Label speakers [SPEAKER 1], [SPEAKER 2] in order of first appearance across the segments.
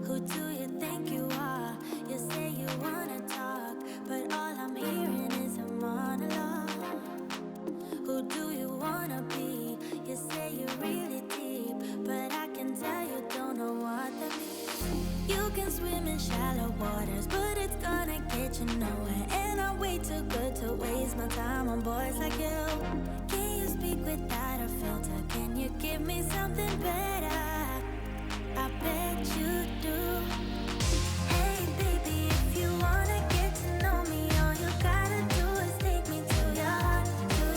[SPEAKER 1] Who do you think you are? You say you wanna talk, but all I'm hearing is a monologue. Who do you wanna be? You say you're really deep, but I can tell you don't know what that means. You can swim in shallow waters, but it's gonna get you nowhere. And I'm way too good to waste my time on boys like you. Can you speak without a filter? Can you give me something better? I bet you do. Hey baby, if you wanna get to know me, all you gotta do is take me to your heart,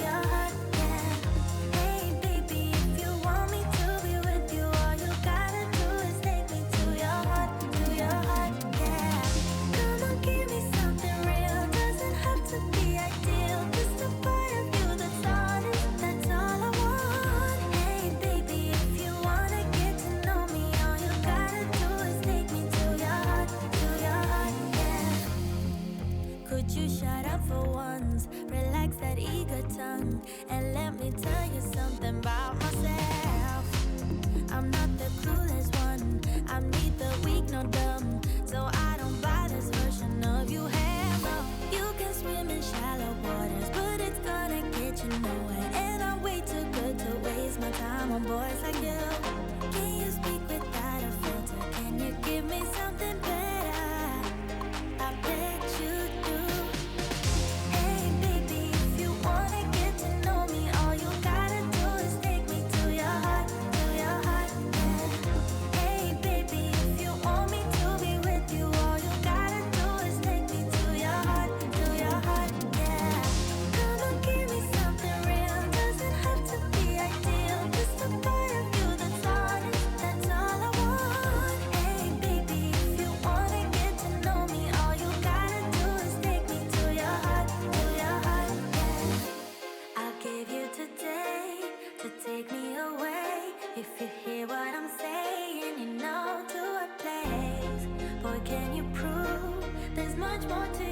[SPEAKER 1] yeah. Hey baby, if you want me to be with you, all you gotta do is take me to your heart, yeah. Come on, give me something real, doesn't have to be ideal, just a part of you that's honest, that's all I want. Hey baby, if you wanna get to know me, all you gotta do is take me to your heart, yeah. Could you shut up for once, relax that eager tongue, and let me tell you something about myself. I'm not the clueless one, I'm neither weak nor dumb, so I don't buy this version of you. Hell no. You can swim in shallow waters, but it's gonna get you nowhere. And I'm way too good to waste my time on boys like you. Can you speak without a filter? Can you give me something better? I bet you do. Hey baby, if you wanna get to know me, all you gotta do is take me to your heart, yeah. Hey baby, if you want me to be with you, all you gotta do is take me to your heart, yeah. Come on, give me something real, doesn't have to be ideal, just a part of you that's honest, that's all I want. Hey baby, if you wanna get to know me, all you gotta do is take me to your heart, yeah. I'll give you today to take me away. If you hear what I'm saying, you know to what place. Boy, can you prove there's much more to